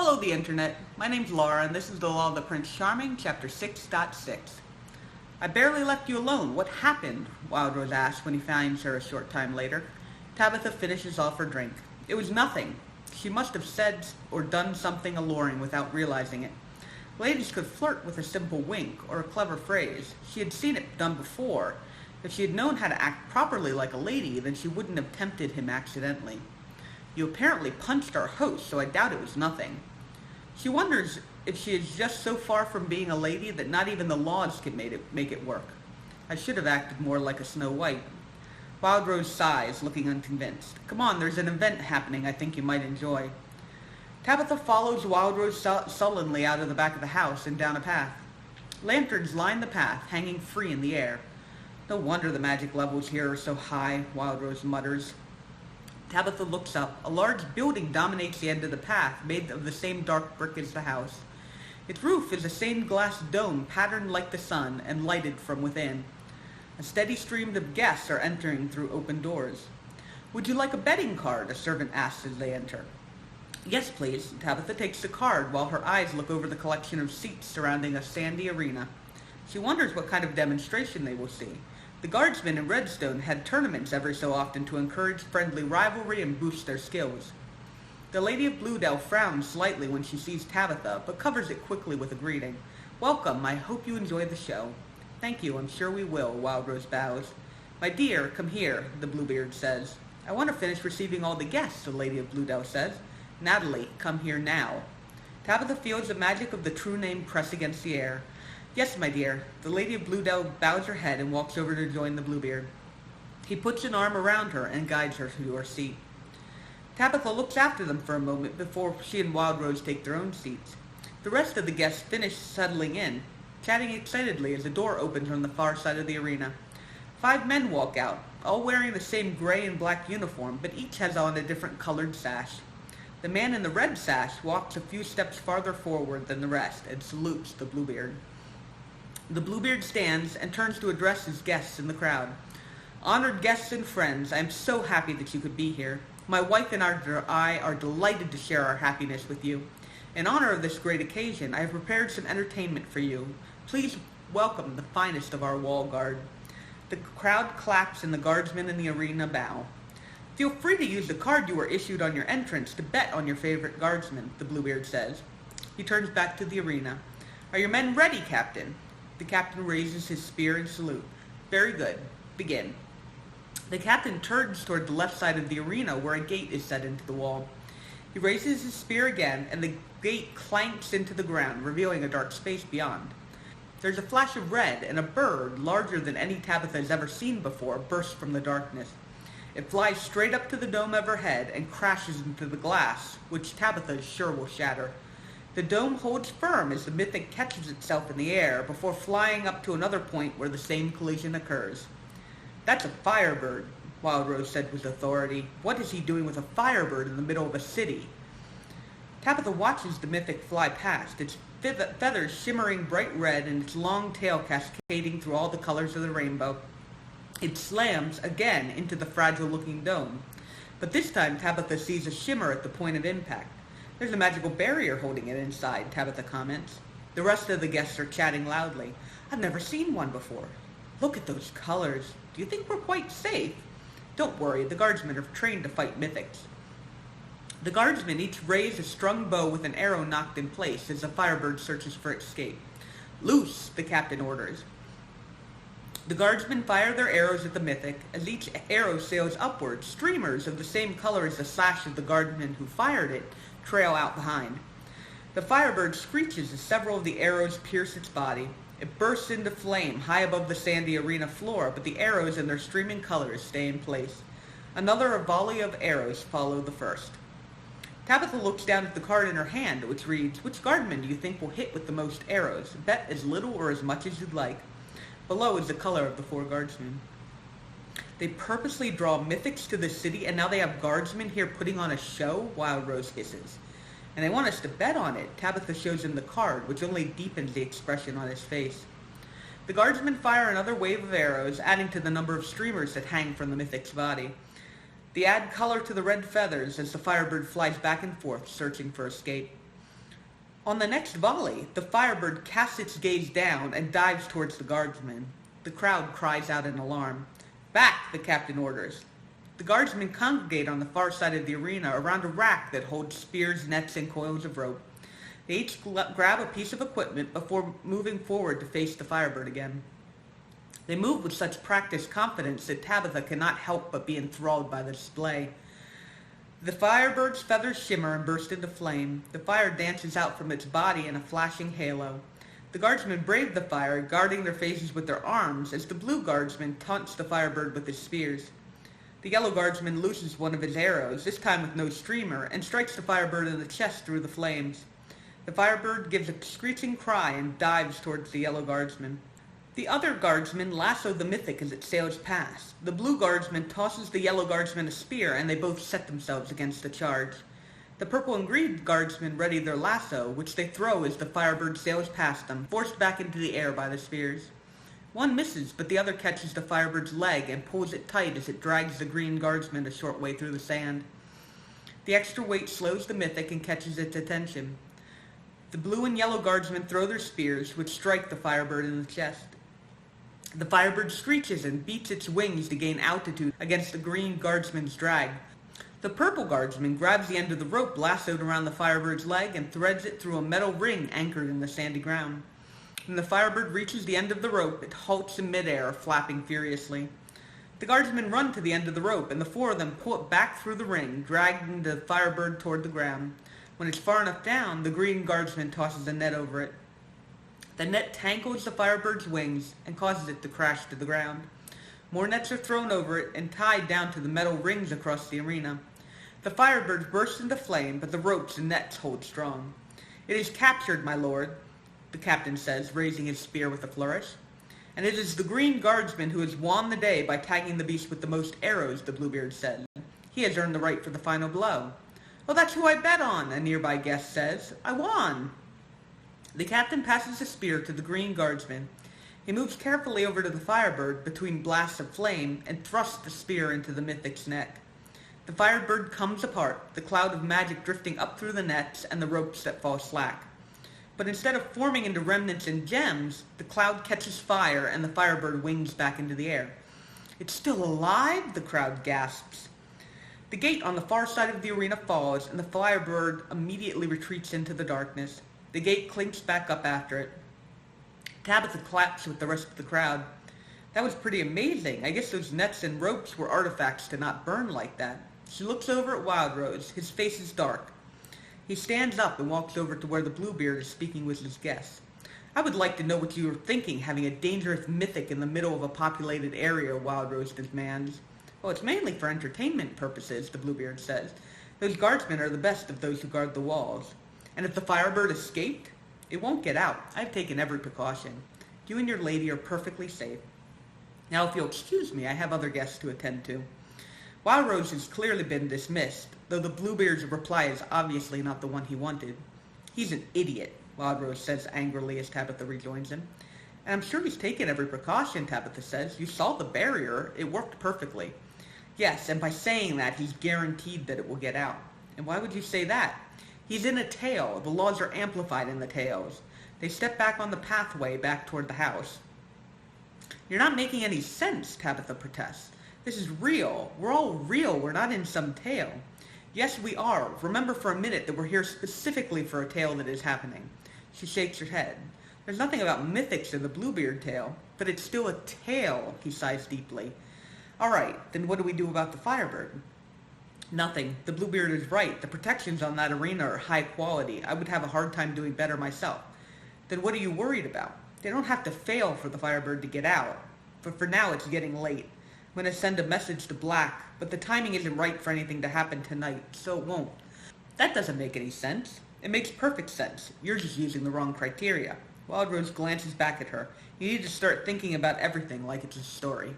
Hello, the internet. My name's Laura, and this is the Law of the Prince Charming, Chapter 6.6. I barely left you alone. What happened? Wildrose asked when he finds her a short time later. Tabitha finishes off her drink. It was nothing. She must have said or done something alluring without realizing it. Ladies could flirt with a simple wink or a clever phrase. She had seen it done before. If she had known how to act properly like a lady, then she wouldn't have tempted him accidentally. You apparently punched our host, so I doubt it was nothing. She wonders if she is just so far from being a lady that not even the laws can make it work. I should have acted more like a Snow White. Wildrose sighs, looking unconvinced. Come on, there's an event happening I think you might enjoy. Tabitha follows Wildrose sullenly out of the back of the house and down a path. Lanterns line the path, hanging free in the air. No wonder the magic levels here are so high, Wildrose mutters. Tabitha looks up. A large building dominates the end of the path, made of the same dark brick as the house. Its roof is a stained glass dome patterned like the sun and lighted from within. A steady stream of guests are entering through open doors. Would you like a betting card? A servant asks as they enter. Yes, please. Tabitha takes the card while her eyes look over the collection of seats surrounding a sandy arena. She wonders what kind of demonstration they will see. The guardsmen in Redstone had tournaments every so often to encourage friendly rivalry and boost their skills. The Lady of Bluedale frowns slightly when she sees Tabitha, but covers it quickly with a greeting. Welcome, I hope you enjoy the show. Thank you, I'm sure we will, Wildrose bows. My dear, come here, the Bluebeard says. I want to finish receiving all the guests, the Lady of Bluedale says. Natalie, come here now. Tabitha feels the magic of the true name press against the air. Yes, my dear. The Lady of Bluedale bows her head and walks over to join the Bluebeard. He puts an arm around her and guides her to her seat. Tabitha looks after them for a moment before she and Wildrose take their own seats. The rest of the guests finish settling in, chatting excitedly as a door opens on the far side of the arena. 5 men walk out, all wearing the same gray and black uniform, but each has on a different colored sash. The man in the red sash walks a few steps farther forward than the rest and salutes the Bluebeard. The Bluebeard stands and turns to address his guests in the crowd. Honored guests and friends, I am so happy that you could be here. My wife and I are delighted to share our happiness with you. In honor of this great occasion, I have prepared some entertainment for you. Please welcome the finest of our wall guard. The crowd claps and the guardsmen in the arena bow. Feel free to use the card you were issued on your entrance to bet on your favorite guardsman, the Bluebeard says. He turns back to the arena. Are your men ready, Captain? The captain raises his spear in salute. Very good. Begin. The captain turns toward the left side of the arena where a gate is set into the wall. He raises his spear again, and the gate clanks into the ground, revealing a dark space beyond. There's a flash of red, and a bird, larger than any Tabitha has ever seen before, bursts from the darkness. It flies straight up to the dome overhead and crashes into the glass, which Tabitha is sure will shatter. The dome holds firm as the mythic catches itself in the air before flying up to another point where the same collision occurs. That's a firebird, Wildrose said with authority. What is he doing with a firebird in the middle of a city? Tabitha watches the mythic fly past, its feathers shimmering bright red and its long tail cascading through all the colors of the rainbow. It slams again into the fragile-looking dome. But this time Tabitha sees a shimmer at the point of impact. There's a magical barrier holding it inside, Tabitha comments. The rest of the guests are chatting loudly. I've never seen one before. Look at those colors. Do you think we're quite safe? Don't worry, the guardsmen are trained to fight mythics. The guardsmen each raise a strung bow with an arrow knocked in place as the firebird searches for escape. Loose, the captain orders. The guardsmen fire their arrows at the mythic. As each arrow sails upward, streamers of the same color as the sash of the guardsman who fired it trail out behind. The firebird screeches as several of the arrows pierce its body. It bursts into flame high above the sandy arena floor, but the arrows and their streaming colors stay in place. Another volley of arrows follow the first. Tabitha looks down at the card in her hand, which reads, Which guardsman do you think will hit with the most arrows? Bet as little or as much as you'd like. Below is the color of the 4 guardsmen. They purposely draw mythics to the city, and now they have guardsmen here putting on a show, Wildrose hisses. And they want us to bet on it. Tabitha shows him the card, which only deepens the expression on his face. The guardsmen fire another wave of arrows, adding to the number of streamers that hang from the mythic's body. They add color to the red feathers as the firebird flies back and forth, searching for escape. On the next volley, the Firebird casts its gaze down and dives towards the guardsman. The crowd cries out in alarm. "Back," the captain orders. The guardsmen congregate on the far side of the arena around a rack that holds spears, nets, and coils of rope. They each grab a piece of equipment before moving forward to face the Firebird again. They move with such practiced confidence that Tabitha cannot help but be enthralled by the display. The Firebird's feathers shimmer and burst into flame. The fire dances out from its body in a flashing halo. The guardsmen brave the fire, guarding their faces with their arms, as the blue guardsman taunts the Firebird with his spears. The yellow guardsman looses one of his arrows, this time with no streamer, and strikes the Firebird in the chest through the flames. The Firebird gives a screeching cry and dives towards the yellow guardsman. The other guardsmen lasso the mythic as it sails past. The blue guardsman tosses the yellow guardsman a spear, and they both set themselves against the charge. The purple and green guardsmen ready their lasso, which they throw as the Firebird sails past them, forced back into the air by the spears. One misses, but the other catches the Firebird's leg and pulls it tight as it drags the green guardsman a short way through the sand. The extra weight slows the mythic and catches its attention. The blue and yellow guardsmen throw their spears, which strike the Firebird in the chest. The Firebird screeches and beats its wings to gain altitude against the green guardsman's drag. The purple guardsman grabs the end of the rope lassoed around the Firebird's leg and threads it through a metal ring anchored in the sandy ground. When the Firebird reaches the end of the rope, it halts in midair, flapping furiously. The guardsmen run to the end of the rope, and the four of them pull it back through the ring, dragging the Firebird toward the ground. When it's far enough down, the green guardsman tosses a net over it. The net tangles the Firebird's wings and causes it to crash to the ground. More nets are thrown over it and tied down to the metal rings across the arena. The Firebird bursts into flame, but the ropes and nets hold strong. "It is captured, my lord," the captain says, raising his spear with a flourish. "And it is the green guardsman who has won the day by tagging the beast with the most arrows," the Bluebeard said. "He has earned the right for the final blow." "Oh, that's who I bet on," a nearby guest says. "I won." The captain passes the spear to the green guardsman. He moves carefully over to the Firebird between blasts of flame and thrusts the spear into the mythic's neck. The Firebird comes apart, the cloud of magic drifting up through the nets and the ropes that fall slack. But instead of forming into remnants and gems, the cloud catches fire and the Firebird wings back into the air. "It's still alive?" the crowd gasps. The gate on the far side of the arena falls, and the Firebird immediately retreats into the darkness. The gate clinks back up after it. Tabitha claps with the rest of the crowd. "That was pretty amazing. I guess those nets and ropes were artifacts to not burn like that." She looks over at Wildrose. His face is dark. He stands up and walks over to where the Bluebeard is speaking with his guests. "I would like to know what you were thinking, having a dangerous mythic in the middle of a populated area," Wildrose demands. "Well, it's mainly for entertainment purposes," the Bluebeard says. "Those guardsmen are the best of those who guard the walls. And if the Firebird escaped, it won't get out. I've taken every precaution. You and your lady are perfectly safe. Now, if you'll excuse me, I have other guests to attend to." Wildrose has clearly been dismissed, though the Bluebeard's reply is obviously not the one he wanted. "He's an idiot," Wildrose says angrily as Tabitha rejoins him. "And I'm sure he's taken every precaution," Tabitha says. "You saw the barrier. It worked perfectly." "Yes, and by saying that, he's guaranteed that it will get out." "And why would you say that?" "He's in a tail. The laws are amplified in the tails. They step back on the pathway back toward the house." "You're not making any sense," Tabitha protests. "This is real. We're all real. We're not in some tale." "Yes, we are. Remember for a minute that we're here specifically for a tale that is happening." She shakes her head. "There's nothing about mythics in the Bluebeard tale, but it's still a tale," he sighs deeply. "All right, then what do we do about the Firebird?" "Nothing. The Bluebeard is right. The protections on that arena are high quality. I would have a hard time doing better myself." "Then what are you worried about?" "They don't have to fail for the Firebird to get out. But for now it's getting late. I'm going to send a message to Black, but the timing isn't right for anything to happen tonight, so it won't." "That doesn't make any sense." "It makes perfect sense. You're just using the wrong criteria." Wildrose glances back at her. "You need to start thinking about everything like it's a story."